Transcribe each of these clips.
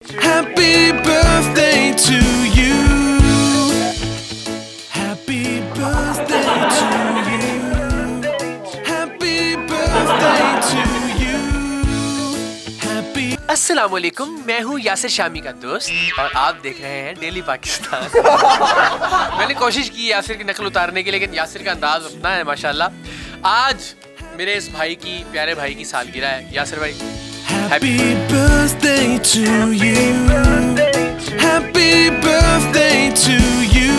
Happy birthday to you. Happy birthday to you. Happy birthday to you. Happy. अस्सलाम वालेकुम, मैं हूँ यासिर शामी का दोस्त और आप देख रहे हैं डेली पाकिस्तान। मैंने कोशिश की यासिर की नकल उतारने की, लेकिन यासिर का अंदाज अपना है माशाल्लाह। आज मेरे इस भाई की, प्यारे भाई की सालगिरह है। यासिर भाई Happy birthday to you. Happy birthday to you.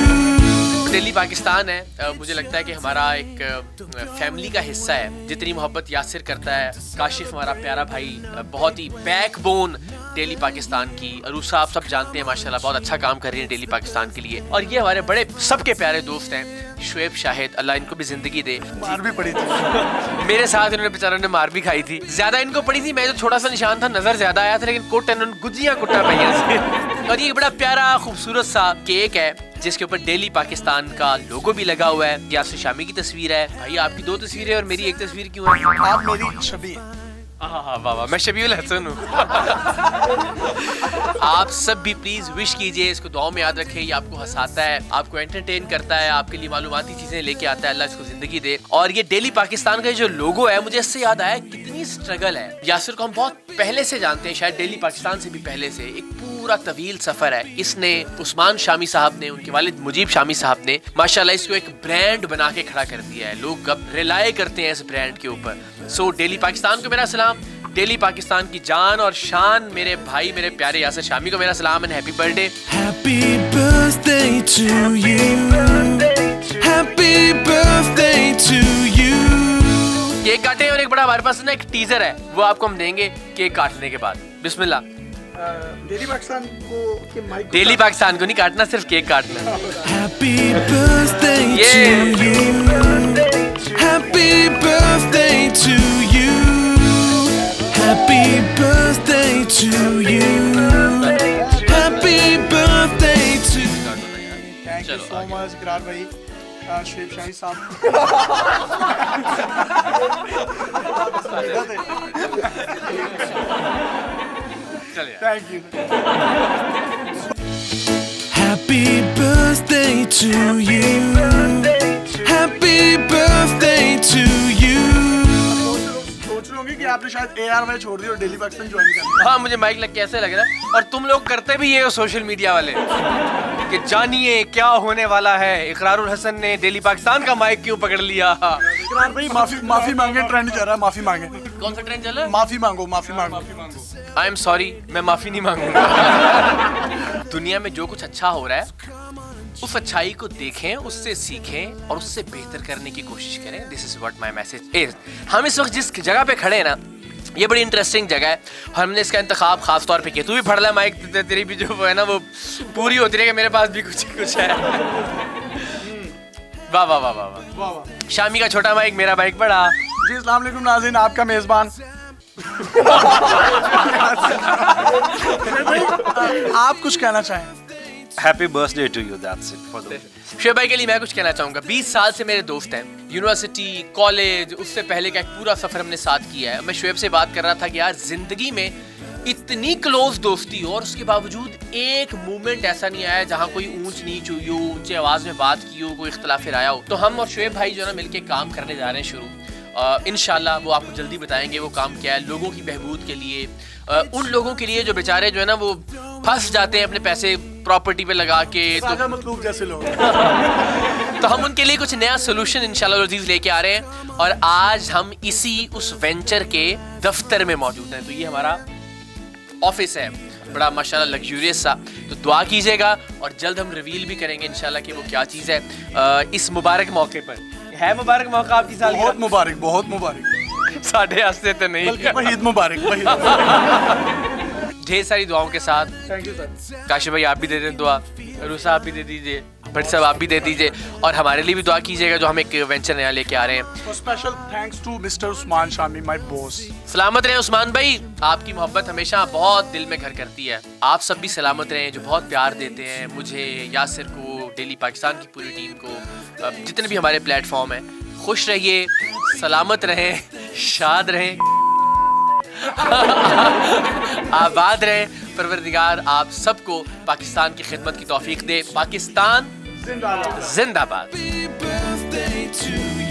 Daily Pakistan है, मुझे लगता है कि हमारा एक फैमिली का हिस्सा है। जितनी मोहब्बत यासिर करता है, काशिफ हमारा प्यारा भाई बहुत ही बैकबोन डेली पाकिस्तान की, अरूसा आप सब जानते हैं माशाल्लाह बहुत अच्छा काम कर रही है डेली पाकिस्तान के लिए। और ये हमारे बड़े सबके प्यारे दोस्त हैं शुएब शाहिद, अल्लाह इनको भी जिंदगी दे। मार भी पड़ी थी मेरे साथ इन्होंने बेचारों ने मार भी खाई थी, ज्यादा इनको पड़ी थी। मैं जो छोटा सा निशान था नजर ज्यादा आया था, लेकिन कोट इन्होंने गुजिया कुटा पाई। और ये बड़ा प्यारा खूबसूरत सा केक है जिसके ऊपर डेली पाकिस्तान का लोगो भी लगा हुआ है। यासिर शामी की तस्वीर है। भाई आपकी दो तस्वीरें और मेरी एक तस्वीर क्यों है? आप मेरी छवि हैं। हाँ वाह वाह, मैं शबीउल हसन हूँ। आप सब भी प्लीज विश कीजिए, इसको दुआओं में याद रखें। ये आपको हंसाता है, आपको एंटरटेन करता है, आपके लिए मालूमाती चीजें लेके आता है। अल्लाह इसको जिंदगी दे। और ये डेली पाकिस्तान का जो लोगो है, मुझे इससे याद आया कितनी स्ट्रगल है। यासिर को हम बहुत पहले से जानते हैं, शायद डेली पाकिस्तान से भी पहले से। एक पूरा तवील सफर है। इसने उस्मान शामी साहब ने, उनके वालिद मुजीब शामी साहब ने माशाल्लाह इसको एक ब्रांड बना के खड़ा कर दिया है। लोग अब रिलाय करते हैं इस ब्रांड के ऊपर। सो डेली पाकिस्तान को मेरा सलाम, डेली पाकिस्तान की जान और शान मेरे भाई, मेरे प्यारे यासिर शामी को मेरा सलाम and happy birthday. Happy birthday to you. Happy birthday to you. Cake काटे और एक बड़ा हमारे पास ना एक टीजर है, वो आपको हम देंगे केक काटने के बाद। बिस्मिल्लाह। डेली पाकिस्तान को के माइक डेली पाकिस्तान को नहीं काटना, सिर्फ केक काटना। Happy birthday to Yeah. you. Happy birthday to you. Happy birthday to you. Happy birthday to thank you so much इकरार भाई, शुएब शाही साहब। Thank you. Happy birthday to you. Happy birthday to you. सोच रहे होंगे कि आपने शायद ARY छोड़ दी और डेली पाकिस्तान ज्वाइन कर लिया। हाँ, मुझे माइक लग के ऐसे लग रहा है। और तुम लोग करते भी ये हो सोशल मीडिया वाले कि जानिए क्या होने वाला है, इकरारुल हसन ने डेली पाकिस्तान का माइक क्यों पकड़ लिया। इकरार भाई माफी मांगे, ट्रेंड चल रहा है, माफी मांगे। कौन सा ट्रेंड चल रहा है? माफी मांगो। आई एम सॉरी, मैं माफी नहीं मांगूंगा। दुनिया में जो कुछ अच्छा हो रहा है उस अच्छाई को देखें, उससे सीखें और उससे बेहतर करने की कोशिश करें। This is what my message is. हम इस वक्त जिस जगह पे खड़े हैं ना, ये बड़ी इंटरेस्टिंग जगह है। हमने इसका इंतखाब खास तौर पे किया। तू भी पढ़ ले माइक, तेरी भी जो वो है ना वो पूरी होती रहे कि मेरे पास भी कुछ है। वाह वाह वाह वाह वाह। शामी का छोटा माइक, मेरा माइक बड़ा। जी अस्सलाम वालेकुम नाज़रीन, आपका मेजबान। आप कुछ कहना चाहें? Happy birthday to you. That's it for the Shoaib भाई के लिए मैं कुछ कहना चाहूँगा। 20 साल से मेरे दोस्त हैं, यूनिवर्सिटी, कॉलेज, उससे पहले का एक पूरा सफ़र हमने साथ किया है। मैं शुएब से बात कर रहा था कि यार ज़िंदगी में इतनी क्लोज दोस्ती हो और उसके बावजूद एक मोमेंट ऐसा नहीं आया जहाँ कोई ऊंच नीच हुई हो, ऊंचे आवाज़ में बात की हो, कोई इख्तलाफ राय हो। तो हम और शुएब भाई जो है ना मिलके काम करने जा रहे हैं शुरू। इंशाल्लाह वो आपको जल्दी बताएंगे वो काम क्या है, लोगों की बहबूद के लिए, उन लोगों के लिए जो बेचारे जो है ना वो फंस जाते हैं अपने पैसे प्रॉपर्टी पे लगा के। सागा मतलूब जैसे लोग। तो हम उनके लिए कुछ नया सोल्यूशन इंशाल्लाह अजीज लेके आ रहे हैं और आज हम इसी उस वेंचर के दफ्तर में मौजूद हैं। तो ये हमारा ऑफिस है, बड़ा माशाल्लाह लग्जूरियस सा। तो दुआ कीजिएगा और जल्द हम रिवील भी करेंगे इंशाल्लाह कि वो क्या चीज़ है। इस मुबारक मौके पर है, मुबारक मौका आपकी सालगिरह। बहुत मुबारक। साढ़े हंसते तो नहीं। वहीद मुबारक। ढेर सारी दुआओं के साथ। Thank you sir. काशिफ भाई आप भी दे दें दुआ, रूसा आप भी दे दीजिए, भट्ट साहब आप भी दे दीजिए और हमारे लिए भी दुआ कीजिएगा जो हम एक वेंचर नया लेके आ रहे हैं। Special thanks to mister Usman Shami, my boss. सलामत रहे उस्मान भाई, आपकी मोहब्बत हमेशा बहुत दिल में घर करती है। आप सब भी सलामत रहें जो बहुत प्यार देते हैं मुझे, यासिर को, डेली पाकिस्तान की पूरी टीम को, जितने भी हमारे प्लेटफॉर्म हैं। खुश रहिए, सलामत रहें, शाद रहें, आबाद रहें। परवरदिगार आप सबको पाकिस्तान की खिदमत की तौफीक दे. पाकिस्तान जिंदाबाद. जिंदाबाद. Happy birthday to you.